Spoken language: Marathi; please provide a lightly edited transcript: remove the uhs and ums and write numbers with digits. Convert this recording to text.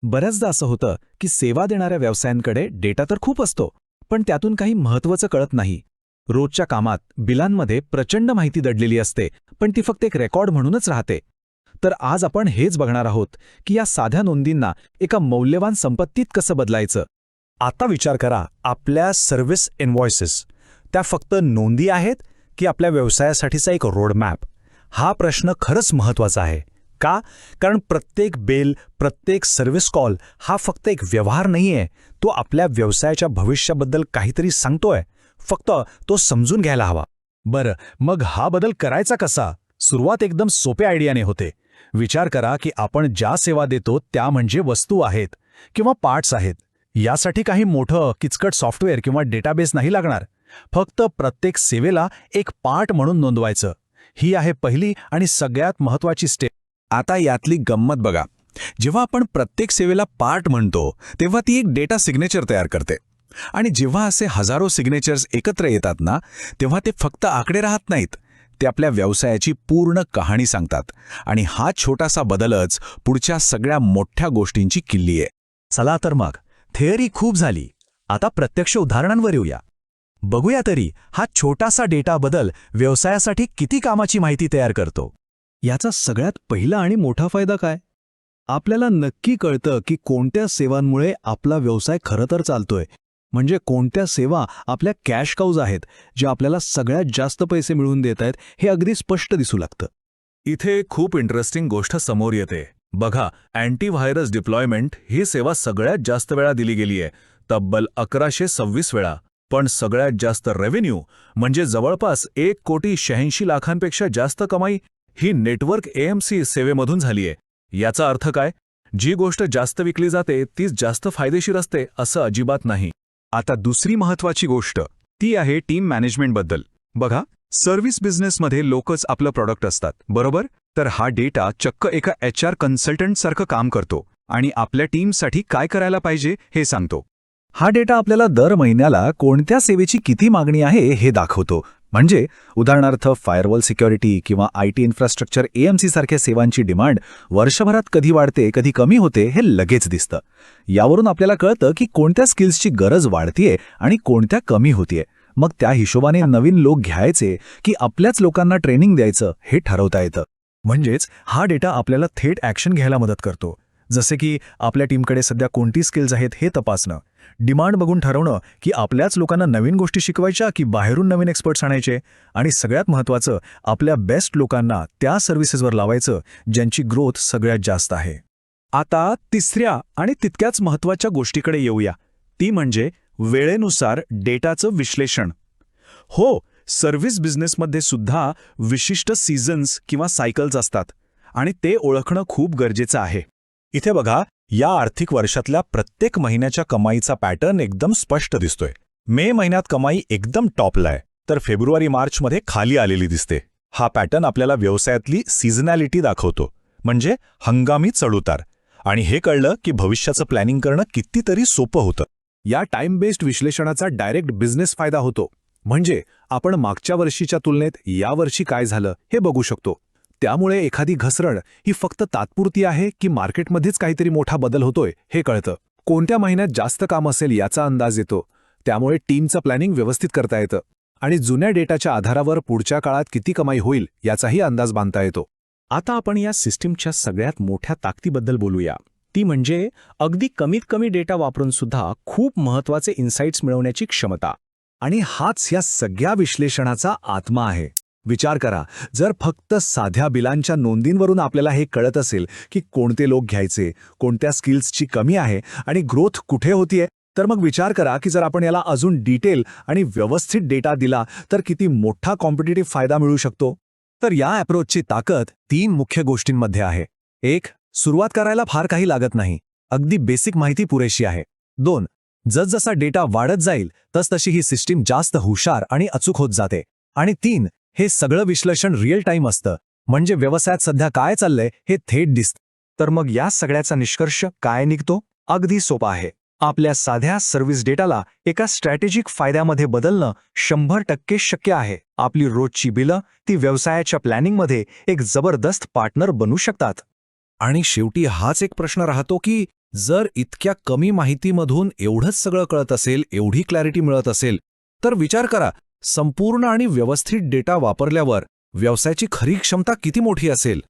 बऱ्याचदा असं होतं की सेवा देणाऱ्या व्यवसायांकडे डेटा तर खूप असतो, पण त्यातून काही महत्त्वाचं कळत नाही. रोजच्या कामात बिलांमध्ये प्रचंड माहिती दडलेली असते, पण ती फक्त एक रेकॉर्ड म्हणूनच राहते. तर आज आपण हेच बघणार आहोत की या साध्या नोंदींना एका मौल्यवान संपत्तीत कसं बदलायचं. आता विचार करा, आपल्या सर्व्हिस इनव्हॉइसेस त्या फक्त नोंदी आहेत की आपल्या व्यवसायासाठीचा एक रोडमॅप? हा प्रश्न खरंच महत्त्वाचा आहे. का? कारण प्रत्येक बिल, प्रत्येक सर्व्हिस कॉल हा फक्त एक व्यवहार नाहीये, तो आपल्या व्यवसायाच्या भविष्याबद्दल काहीतरी सांगतोय. फक्त तो समजून घ्यायला हवा. बरं, मग हा बदल करायचा कसा? सुरुवात एकदम सोप्या आयडियाने होते. विचार करा की आपण ज्या सेवा देतो त्या म्हणजे वस्तू आहेत किंवा पार्ट्स आहेत. यासाठी काही मोठं किचकट सॉफ्टवेअर किंवा डेटाबेस नाही लागणार. फक्त प्रत्येक सेवेला एक पार्ट म्हणून नोंदवायचं. ही आहे पहिली आणि सगळ्यात महत्त्वाची स्टेप. आता यातली गंमत बघा. जेव्हा आपण प्रत्येक सेवेला पार्ट म्हणतो तेव्हा ती एक डेटा सिग्नेचर तयार करते. आणि जेव्हा असे हजारो सिग्नेचर्स एकत्र येतात ना, तेव्हा ते फक्त आकडे राहत नाहीत, ते आपल्या व्यवसायाची पूर्ण कहाणी सांगतात. आणि हा छोटासा बदलच पुढच्या सगळ्या मोठ्या गोष्टींची किल्ली आहे. चला तर मग, थिअरी खूप झाली. आता प्रत्यक्ष उदाहरणांवर येऊया. बघूया तरी हा छोटासा डेटा बदल व्यवसायासाठी किती कामाची माहिती तयार करतो. याचा सगळ्यात पहिला आणि मोठा फायदा काय? आपल्याला नक्की कळतं की कोणत्या सेवांमुळे आपला व्यवसाय खरं तर चालतोय. म्हणजे कोणत्या सेवा आपल्या कॅश काऊज आहेत, ज्या आपल्याला सगळ्यात जास्त पैसे मिळवून देत आहेत, हे अगदी स्पष्ट दिसू लागतं. इथे खूप इंटरेस्टिंग गोष्ट समोर येते. बघा, अँटीव्हायरस डिप्लॉयमेंट ही सेवा सगळ्यात जास्त वेळा दिली गेली आहे, तब्बल 1126 वेळा. पण सगळ्यात जास्त रेव्हेन्यू म्हणजे जवळपास 1,86,00,000 जास्त कमाई ही नेटवर्क AMC सेवेमधून झाली आहे. याचा अर्थ काय? जी गोष्ट जास्त विकली जाते तीच जास्त फायदेशीर असते असं अजिबात नाही. आता दुसरी महत्त्वाची गोष्ट ती आहे टीम मॅनेजमेंटबद्दल. बघा, सर्व्हिस बिझनेसमध्ये लोकच आपलं प्रॉडक्ट असतात, बरोबर? तर हा डेटा चक्क एका HR कन्सल्टंटसारखं काम करतो आणि आपल्या टीमसाठी काय करायला पाहिजे हे सांगतो. हा डेटा आपल्याला दर महिन्याला कोणत्या सेवेची किती मागणी आहे हे दाखवतो. म्हणजे उदाहरणार्थ फायरवॉल सिक्युरिटी किंवा IT इन्फ्रास्ट्रक्चर AMC सारख्या सेवांची डिमांड वर्षभरात कधी वाढते कधी कमी होते हे लगेच दिसतं. यावरून आपल्याला कळतं की कोणत्या स्किल्सची गरज वाढतीये आणि कोणत्या कमी होतीये. मग त्या हिशोबाने नवीन लोक घ्यायचे की आपल्याच लोकांना ट्रेनिंग द्यायचं हे ठरवता येतं. म्हणजेच हा डेटा आपल्याला थेट ॲक्शन घ्यायला मदत करतो. जसे की आपल्या टीमकडे सध्या कोणती स्किल्स आहेत हे तपासणं, डिमांड बघून ठरवणं की आपल्याच लोकांना नवीन गोष्टी शिकवायच्या की बाहेरून नवीन एक्सपर्ट्स आणायचे, आणि सगळ्यात महत्त्वाचं आपल्या बेस्ट लोकांना त्या सर्व्हिसेसवर लावायचं ज्यांची ग्रोथ सगळ्यात जास्त आहे. आता तिसऱ्या आणि तितक्याच महत्त्वाच्या गोष्टीकडे येऊया, ती म्हणजे वेळेनुसार डेटाचं विश्लेषण. हो, सर्व्हिस बिझनेसमध्ये सुद्धा विशिष्ट सीझन्स किंवा सायकल्स असतात आणि ते ओळखणं खूप गरजेचं आहे. इथे बघा, या आर्थिक वर्षातल्या प्रत्येक महिन्याच्या कमाईचा पॅटर्न एकदम स्पष्ट दिसतोय. मे महिन्यात कमाई एकदम टॉपला आहे, तर फेब्रुवारी-मार्चमध्ये खाली आलेली दिसते. हा पॅटर्न आपल्याला व्यवसायातली सीझनॅलिटी दाखवतो, म्हणजे हंगामी चढउतार. आणि हे कळलं की भविष्याचं प्लॅनिंग करणं कितीतरी सोपं होतं. या टाइम बेस्ड विश्लेषणाचा डायरेक्ट बिझनेस फायदा होतो. म्हणजे आपण मागच्या वर्षीच्या तुलनेत यावर्षी काय झालं हे बघू शकतो. त्यामुळे एखादी घसरण ही फक्त तात्पुरती आहे की मार्केटमध्येच काहीतरी मोठा बदल होतोय हे कळतं. कोणत्या महिन्यात जास्त काम असेल याचा अंदाज येतो. त्यामुळे टीमचं प्लॅनिंग व्यवस्थित करता येतं आणि जुन्या डेटाच्या आधारावर पुढच्या काळात किती कमाई होईल याचाही अंदाज बांधता येतो. आता आपण या सिस्टीमच्या सगळ्यात मोठ्या ताकदीबद्दल बोलूया, ती म्हणजे अगदी कमीत कमी डेटा वापरून सुद्धा खूप महत्त्वाचे इन्साइट्स मिळवण्याची क्षमता. आणि हाच या सगळ्या विश्लेषणाचा आत्मा आहे. विचार करा, जर फक्त साध्या बिलांच्या नोंदींवरून आपल्याला हे कळत असेल की कोणते लोक घ्यायचे, कोणत्या स्किल्सची कमी आहे आणि ग्रोथ कुठे होतीये, तर मग विचार करा की जर आपण याला अजून डिटेल आणि व्यवस्थित डेटा दिला तर किती मोठा कॉम्पिटिटिव्ह फायदा मिळू शकतो. तर या अप्रोचची ताकद 3 मुख्य गोष्टींमध्ये आहे. 1. सुरुवात करायला फार काही लागत नाही, अगदी बेसिक माहिती पुरेशी आहे. 2. जसजसा डेटा वाढत जाईल तसतशी ही सिस्टीम जास्त हुशार आणि अचूक होत जाते. आणि 3. हे सगळं विश्लेषण रिअल टाईम असतं, म्हणजे व्यवसायात सध्या काय चाललंय हे थेट दिसतं. तर मग या सगळ्याचा निष्कर्ष काय निघतो? अगदी सोपा आहे. आपल्या साध्या सर्व्हिस डेटाला एका स्ट्रॅटेजिक फायद्यामध्ये बदलणं 100% शक्य आहे. आपली रोजची बिलं ती व्यवसायाच्या प्लॅनिंगमध्ये एक जबरदस्त पार्टनर बनू शकतात. आणि शेवटी हाच एक प्रश्न राहतो की जर इतक्या कमी माहितीमधून एवढंच सगळं कळत असेल, एवढी क्लॅरिटी मिळत असेल, तर विचार करा, संपूर्ण आणि व्यवस्थित डेटा वापरल्यावर व्यवसायाची खरी क्षमता किती मोठी असेल.